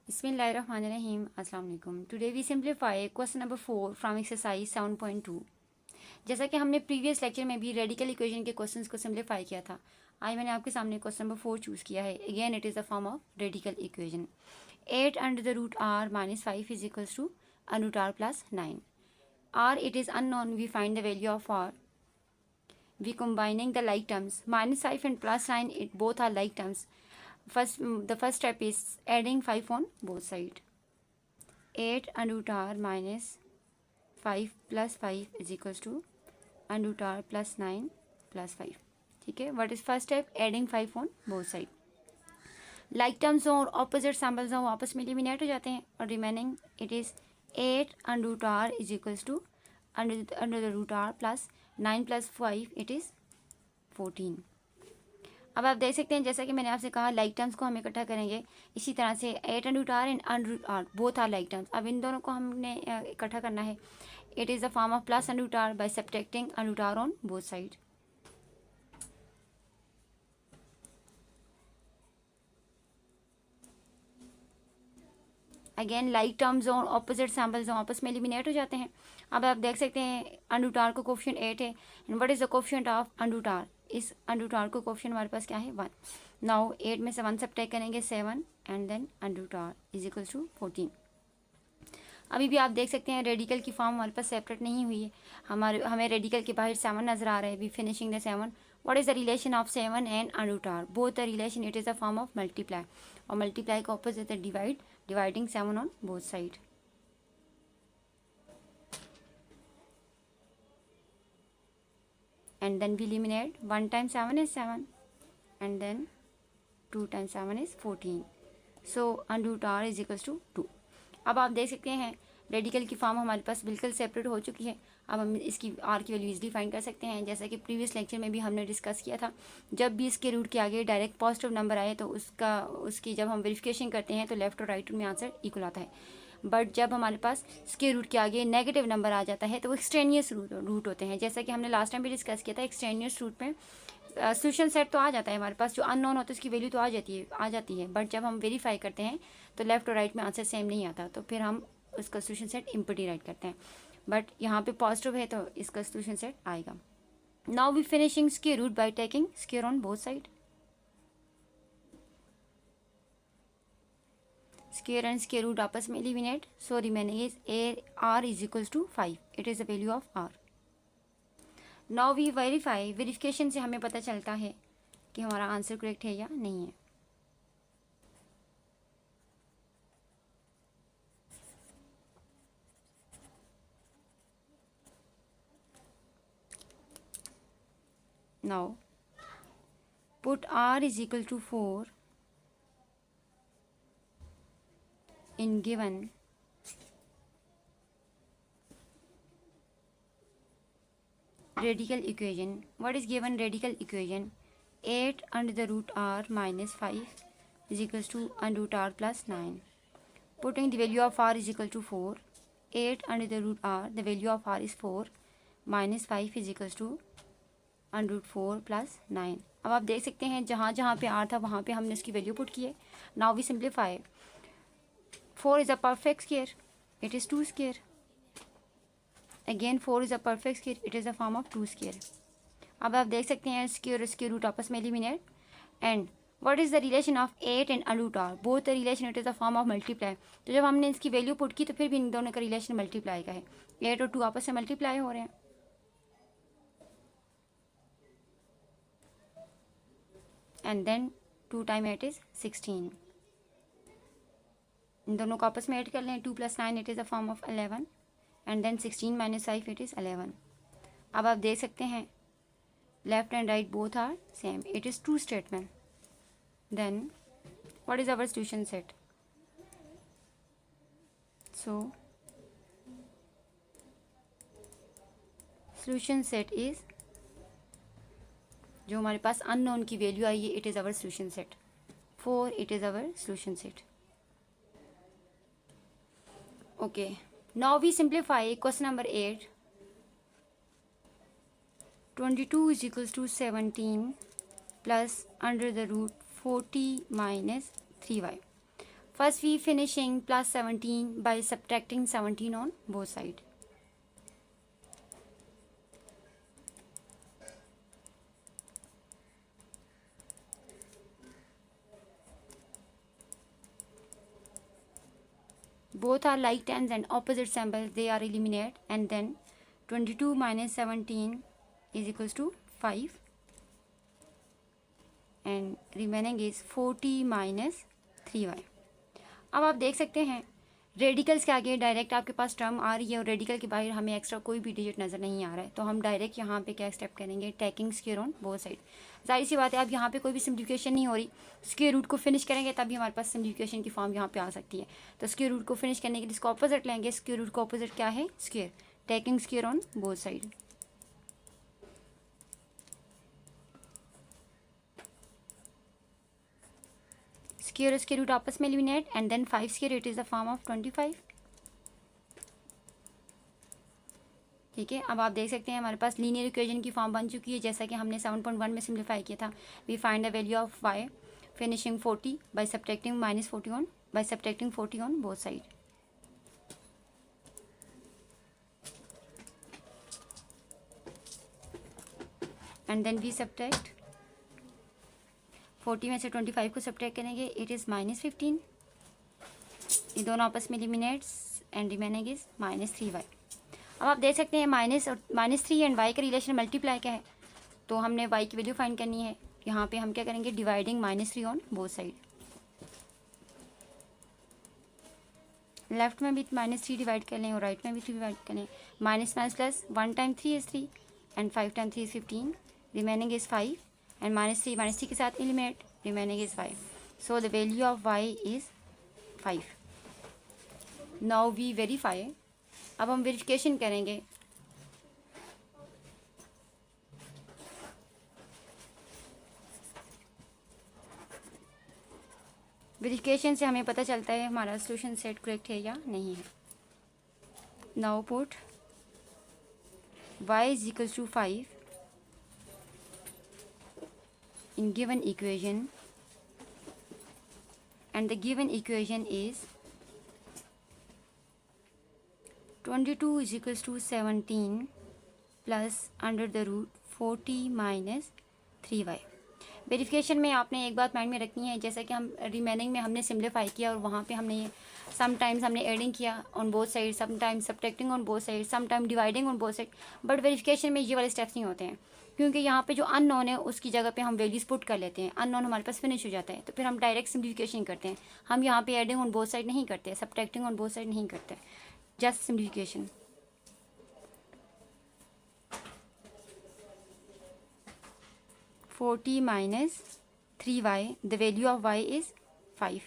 Bismillahirrahmanirrahim. Assalamu alaikum. Today we simplify question number 4 from exercise 7.2. जैसा कि हमने previous lecture में भी रेडिकल इक्वेशन के क्वेश्चंस को सिंप्लीफाई किया था, आज मैंने आपके सामने क्वेश्चन नंबर 4 चूज़ किया है. Again it is the form of radical equation. 8 under the root r minus 5 is equals to under root r plus 9. r it is unknown, we find the value of r. We combining the like terms. Minus 5 and plus 9, it both are like terms. The first step is adding 5 on both sides. 8 under root r minus 5 plus 5 is equals to under root r plus 9 plus 5. ठीक है. What is first step? Adding 5 on both sides. Like terms और opposite symbols हो आपस में eliminate हो जाते हैं और remaining it is 8 under root r is equals to under the root r plus 9 plus 5 it is 14. अब आप देख सकते हैं जैसा कि मैंने आपसे कहा लाइक टर्म्स को हम इकट्ठा करेंगे. इसी तरह से 8 under root r and under root r both are like terms. अब इन दोनों को हमने इकट्ठा करना है. It is the form of plus under root r by subtracting under root r on both side. Again like terms और opposite samples आपस में एलिमिनेट हो जाते हैं. अब आप देख सकते हैं अंडर रूट आर का कोफिशिएंट 8 है and what is the coefficient of under root r. इस अंडर रूट आर का कोफिशिएंट हमारे पास क्या है 1. नाउ 8 में से 1 सब्ट्रैक्ट करेंगे 7 and then under root r is equal to 14. अभी भी आप देख सकते हैं रेडिकल की फॉर्म हमारे पास सेपरेट नहीं हुई है. हमें रेडिकल के बाहर 7 नजर आ रहा है. We finishing the 7. What is the relation of 7 and under root r? Both the relation it is the form of multiply और मल्टीप्लाई का ऑपोजिट है divide. Dividing 7 on both side. And then we eliminate 1 times 7 is 7 and then 2 times 7 is 14. So under root r is equals to 2. अब आप देख सकते हैं radical की form हमारे पास बिल्कुल सेपरेट हो चुकी है. अब हम इसकी आर की वैल्यू इजली फाइंड कर सकते हैं. जैसा कि प्रीवियस लेक्चर में भी हमने डिस्कस किया था, जब भी इसके रूट के आगे डायरेक्ट पॉजिटिव नंबर आए तो उसकी जब हम वेरिफिकेशन करते हैं तो लेफ्ट और राइट में आंसर इक्वल आता है. बट जब हमारे पास स्क्वायर रूट के आगे नेगेटिव नंबर आ जाता है तो वो एक्सट्रेनियस रूट होते हैं. जैसा कि हमने लास्ट टाइम भी डिस्कस किया था, एक्सट्रेनियस रूट में सोल्यूशन सेट तो आ जाता है हमारे पास, जो अननोन होता है उसकी वैल्यू तो आ जाती है. बट जब हम वेरीफाई करते हैं तो लेफ्ट और राइट में आंसर सेम नहीं आता, तो फिर हम उसका सोल्यूशन सेट इम्पटी राइट करते हैं. बट यहाँ पे पॉजिटिव है तो इसका सोल्यूशन सेट आएगा. Now we finishing square root by taking square on both side. Square and square root आपस में eliminate. So remaining is r is equals to 5. It is the value of r. Now we verify. Verification से हमें पता चलता है कि हमारा answer correct है या नहीं है. Now put r is equal to 4 in given radical equation. What is given radical equation? 8 under the root r minus 5 is equals to under root r plus 9. Putting the value of r is equal to 4. 8 under the root r, the value of r is 4 minus 5 is equals to under root 4 plus 9. अब आप देख सकते हैं जहाँ जहाँ पे r था वहाँ पे हमने उसकी वैल्यू पुट की है. Now we simplify. 4 is a perfect square. It is 2 square. Again 4 is a perfect square. It is a form of 2 square. अब आप देख सकते हैं स्क्वायर और स्क्वायर रूट आपस में eliminate. And what is the relation of 8 and under root r? Both the relation it is a form of multiply. तो जब हमने इसकी वैल्यू पुट की तो फिर भी इन दोनों का रिलेशन मल्टीप्लाई का है. 8 और 2 आपस में मल्टीप्लाई हो रहे हैं. And then 2 time 8 is 16. इन दोनों को आपस में ऐड कर लें. 2 + 9 it is a form of 11 and then 16 - 5 it is 11. अब आप देख सकते हैं left and right both are same. It is true statement. Then what is our solution set? So solution set is जो हमारे पास अननोन की वैल्यू आई है, it is our solution set. 4 it is our solution set. Okay, now we simplify question number 8. 22 is equals to 17 plus under the root 40 minus 3y. First we finishing plus 17 by subtracting 17 on both sides. Both are like tens and opposite symbols, they are eliminated, and then 22 minus 17 is equals to 5 and remaining is 40 minus 3y. अब आप देख सकते हैं radicals के आगे direct आपके पास term आ रही है और रेडिकल के बाहर हमें एक्स्ट्रा कोई भी डिजिट नज़र नहीं आ रहा है, तो हम डायरेक्ट यहाँ पे क्या स्टेप करेंगे, taking square on both side. जाहिर सी बात है, अब यहाँ पे कोई भी सिम्प्लीफिकेशन नहीं हो रही, स्क्वायर रूट को फिनिश करेंगे तभी हमारे पास सिम्प्लीफिकेशन की फॉर्म यहाँ पे आ सकती है. तो स्क्वायर रूट को फिनिश करने के लिए इसको ऑपोजिट लेंगे. स्क्वायर रूट का ऑपोजिट क्या है, square. Taking square on both side. Square square root आपस में eliminate and then 5 square, it is the form of 25. ठीक है, अब आप देख सकते हैं हमारे पास लीनियर इक्वेशन की फॉर्म बन चुकी है जैसा कि हमने 7.1 में सिम्प्लीफाई किया था. We find the value of y finishing 40 by subtracting minus 40 on by subtracting 40 on both side. And then we subtract 40 में से 25 को सब्ट्रैक्ट करेंगे, इट इज़ माइनस 15. ये दोनों आपस में eliminates and remaining is minus 3y. अब आप देख सकते हैं -3 एंड y का रिलेशन मल्टीप्लाई क्या है, तो हमने y की वैल्यू फाइंड करनी है. यहाँ पे हम क्या करेंगे, dividing -3 on both side. Left में भी -3 डिवाइड कर लें और राइट में भी 3 डिवाइड कर लें. Minus minus plus 1 time 3 is 3 and 5 time 3 is 15. Remaining is 5 and -3 के साथ eliminate, remaining is 5. So the value of y is 5. Now we verify. अब हम वेरिफिकेशन करेंगे. वेरिफिकेशन से हमें पता चलता है हमारा सॉल्यूशन सेट करेक्ट है या नहीं है. Now put y is equals to 5 in given equation and the given equation is 22 is equals to 17 plus under the root 40 minus 3y. Verification में आपने एक बात माइंड में रखनी है, जैसा कि हम रिमेनिंग में हमने सिम्प्लीफाई किया और वहाँ पे हमने समटाइम्स हमने एडिंग किया on both side, sometimes subtracting on both side, sometime dividing on both side. But verification में ये वाले स्टेप्स नहीं होते हैं क्योंकि यहाँ पे जो अननोन है उसकी जगह पे हम वैल्यूज पुट कर लेते हैं. अननोन हमारे पास फिनिश हो जाता है तो फिर हम डायरेक्ट सिम्प्लीफिकेशन करते हैं. हम यहाँ पे एडिंग ऑन बोथ साइड नहीं करते, सब्ट्रैक्टिंग ऑन बोथ साइड नहीं करते, just simplification. -40 minus 3y, the value of y is 5.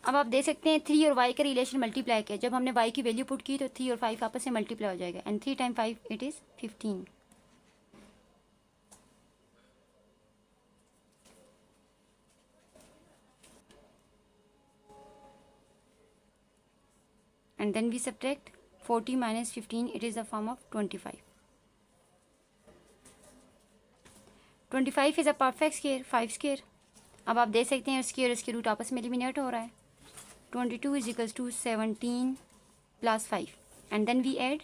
अब आप देख सकते हैं 3 और y का रिलेशन मल्टीप्लाई किया. जब हमने y की वैल्यू पुट की तो 3 और 5 आपस में मल्टीप्लाई हो जाएगा and 3 time 5 it is 15. And then we subtract 40 minus 15, it is the form of 25. 25 is a perfect square, 5 square. अब आप देख सकते हैं स्क्वायर इसके रूट आपस में एलिमिनेट हो रहा है. 22 is equals to 17 plus 5 and then we add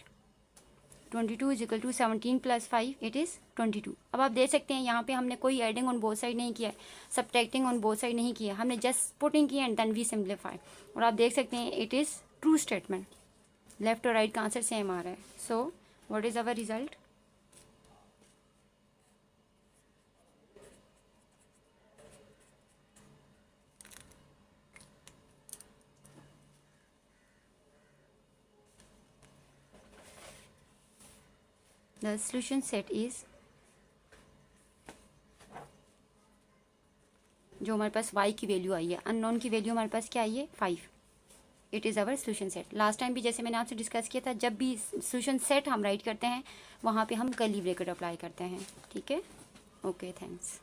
22 is equal to 17 plus 5, it is 22. अब आप देख सकते हैं यहाँ पे हमने कोई एडिंग ऑन बोथ साइड नहीं किया, सब्ट्रैक्टिंग ऑन बोथ साइड नहीं किया, हमने जस्ट पुटिंग किया एंड देन वी सिम्प्लीफाई. और आप देख सकते हैं it is true statement. Left और राइट का आंसर सेम आ रहा है. So what is our result? The solution set is, जो हमारे पास y की वैल्यू आई है, अननोन की वैल्यू हमारे पास क्या आई है 5. It is our solution set. Last time भी जैसे मैंने आपसे डिस्कस किया था, जब भी सोल्यूशन सेट हम राइट करते हैं वहाँ पे हम कर्ली ब्रैकेट अप्लाई करते हैं. ठीक है, ओके, थैंक्स.